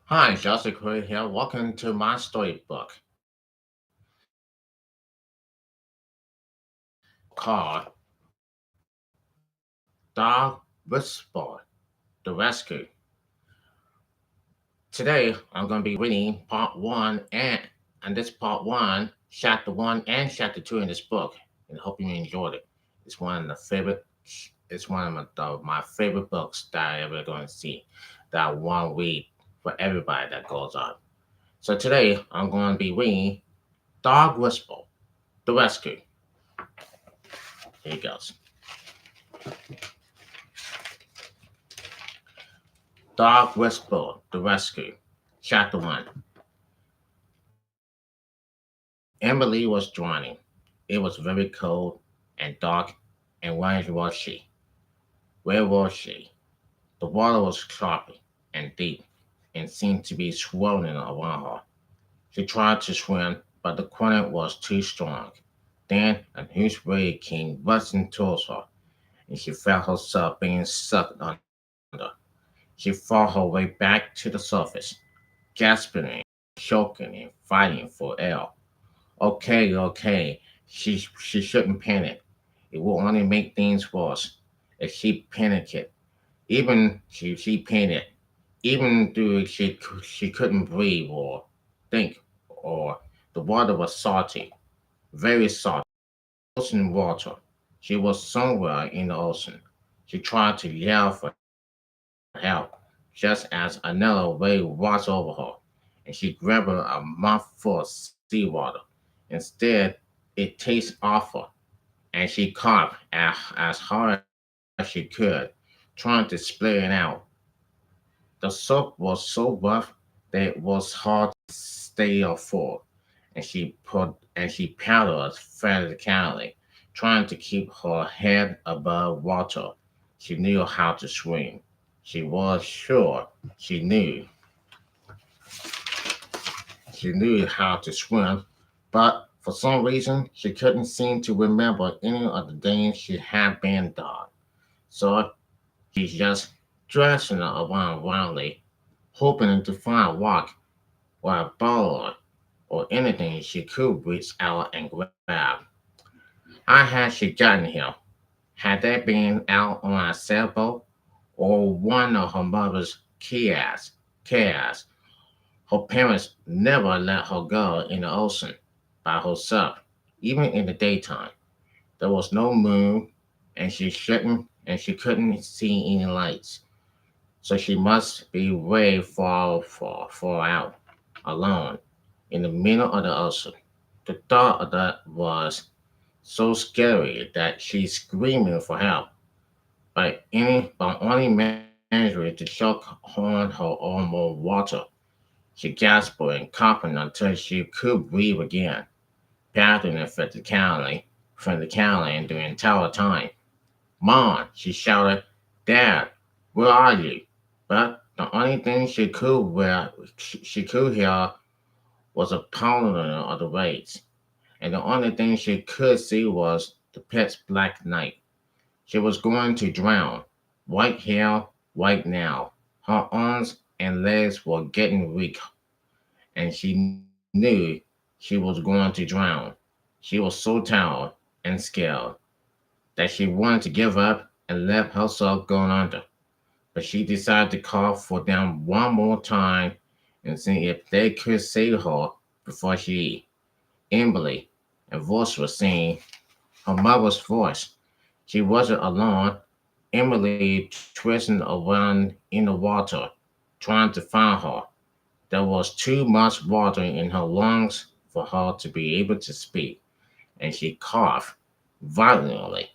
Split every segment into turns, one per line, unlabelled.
Hi, Joseph Curry here. Welcome to my storybook called Dog Whisper The Rescue. Today, I'm going to be reading part one and this part one, chapter one and chapter two in this book. And hope you enjoyed it. It's one of the favorite. It's one of my favorite books that I ever going to see. That I want to read for everybody that goes on. So today, I'm going to be reading Dog Whisper The Rescue. Here it goes. Dog Whisper The Rescue. Chapter 1. Emily was drowning. It was very cold and dark, and where was she? Where was she? The water was choppy and deep and seemed to be swirling around her. She tried to swim, but the current was too strong. Then a huge wave came rushing towards her, and she felt herself being sucked under. She fought her way back to the surface, gasping and choking and fighting for air. Okay, she shouldn't panic. It will only make things worse. If she panicked, she panicked, even though she couldn't breathe or think, or the water was salty, very salty, ocean water. She was somewhere in the ocean. She tried to yell for help, just as another wave washed over her, and she grabbed a mouthful of seawater. Instead, it tasted awful, and she coughed as hard as she could, trying to spit it out. The soap was so rough that it was hard to stay afloat, and she paddled frantically, trying to keep her head above water. She knew how to swim. She was sure she knew she knew how to swim, but for some reason she couldn't seem to remember any of the things she had been done. So she just thrashing around wildly, hoping to find rock or a ball or anything she could reach out and grab. How had she gotten here? Had they been out on a sailboat or one of her mother's kayaks? Her parents never let her go in the ocean by herself, even in the daytime. There was no moon, and she couldn't see any lights. So she must be way far out, alone, in the middle of the ocean. The thought of that was so scary that she screaming for help, but only managed to choke on her own more water. She gasped and coughing until she could breathe again, paddling frantically the entire time. Mom, she shouted, Dad, where are you? But the only thing she could hear was a pounding of the waves, and the only thing she could see was the pitch black night. She was going to drown, right here, right now. Her arms and legs were getting weak, and she knew she was going to drown. She was so tired and scared that she wanted to give up and let herself go under. But she decided to call for them one more time and see if they could save her before she. Emily, a voice was saying, her mother's voice. She wasn't alone. Emily twisting around in the water, trying to find her. There was too much water in her lungs for her to be able to speak, and she coughed violently,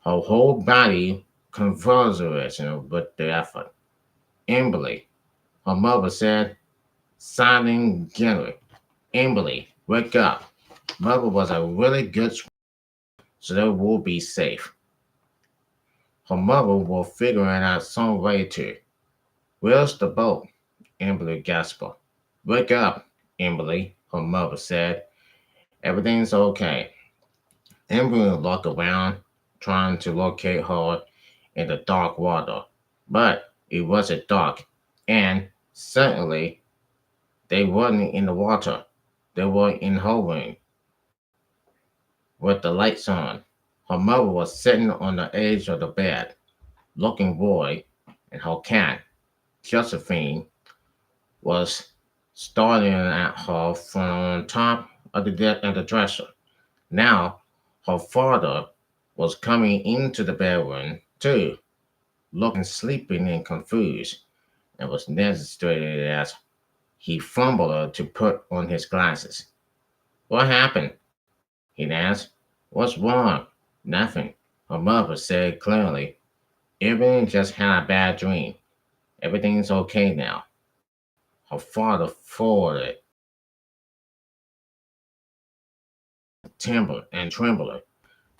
her whole body convulsing with the effort. Emily, her mother said, sounding gently, Emily, wake up. Mother was a really good swimmer, so they will be safe. Her mother will figure out some way to. Where's the boat? Emily gasped. Wake up, Emily, her mother said. Everything's okay. Emily looked around, trying to locate her in the dark water. But it wasn't dark, and Certainly, they weren't in the water. They were in her room with the lights on. Her mother was sitting on the edge of the bed, looking bored, and her cat, Josephine, was staring at her from on top of the dresser. Now, her father was coming into the bedroom, too, looking sleepy and confused, and was necessary as he fumbled to put on his glasses. What happened? He asked. What's wrong? Nothing. Her mother said clearly. Everything just had a bad dream. Everything's okay now. Her father folded timber and trembled,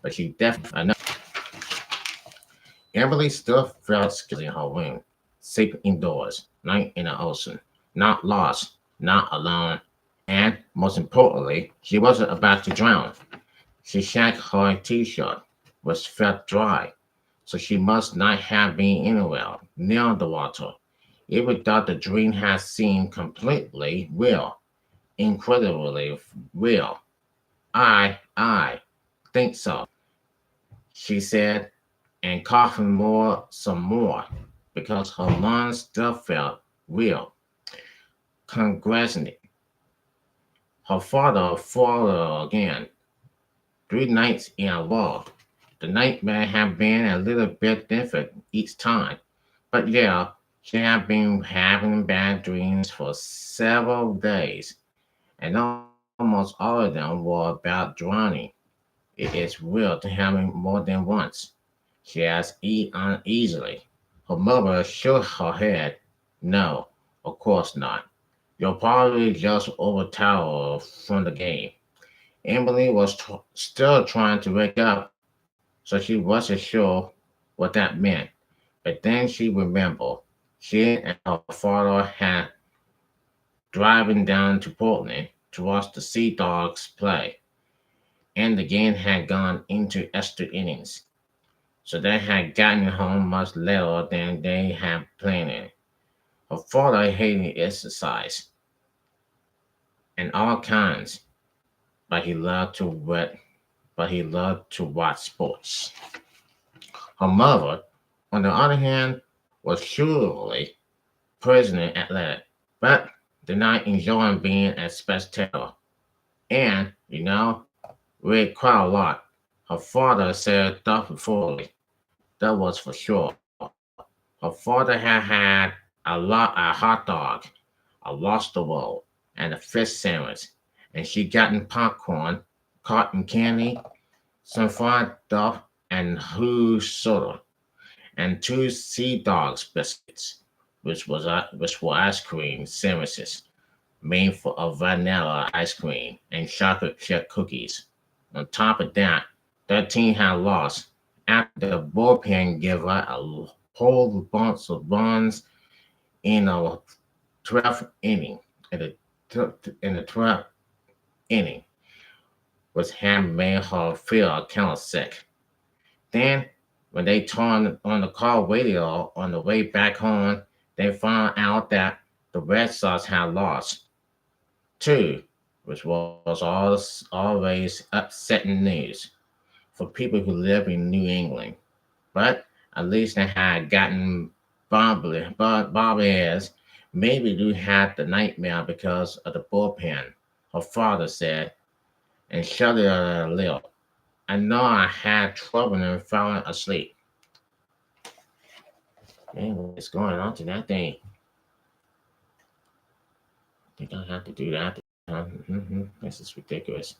but she definitely enough. Emily still felt scared in her room, safe indoors, night in the ocean, not lost, not alone, and most importantly, she wasn't about to drown. She checked her t-shirt, which felt dry, so she must not have been anywhere near the water. Even though the dream had seemed completely real, incredibly real. I think so, she said, and coughing some more, because her lungs still felt real. Congratulating. Her father followed again, 3 nights in a row. The nightmare had been a little bit different each time, but yeah, she had been having bad dreams for several days, and almost all of them were about drowning. It is real to having more than once. She asked uneasily. Her mother shook her head. No, of course not. You're probably just overtired from the game. Emily was still trying to wake up, so she wasn't sure what that meant. But then she remembered she and her father had driving down to Portland to watch the Sea Dogs play, and the game had gone into extra innings. So they had gotten home much later than they had planned. Her father hated exercise and all kinds, but he loved to wet, but he loved to watch sports. Her mother, on the other hand, was surely president athletic, but did not enjoy being a spectator. And, read quite a lot. Her father said thoughtfully, that was for sure. Her father had a hot dog, a lobster roll, and a fish sandwich, and she gotten popcorn, cotton candy, some fried duff, and whose soda, and 2 Sea Dogs biscuits, which were ice cream sandwiches made of vanilla ice cream and chocolate chip cookies. On top of that, that team had lost after the bullpen gave up a whole bunch of runs in a 12th inning. In the 12th inning, which had made her feel kind of sick. Then, when they turned on the car radio on the way back home, they found out that the Red Sox had lost too, which was always upsetting news for people who live in New England. But at least they had gotten Bobby has maybe you had the nightmare because of the bullpen, her father said, and shuddered a little. I know I had trouble in falling asleep. Man, what is going on to that thing? I think I have to do that. This is ridiculous.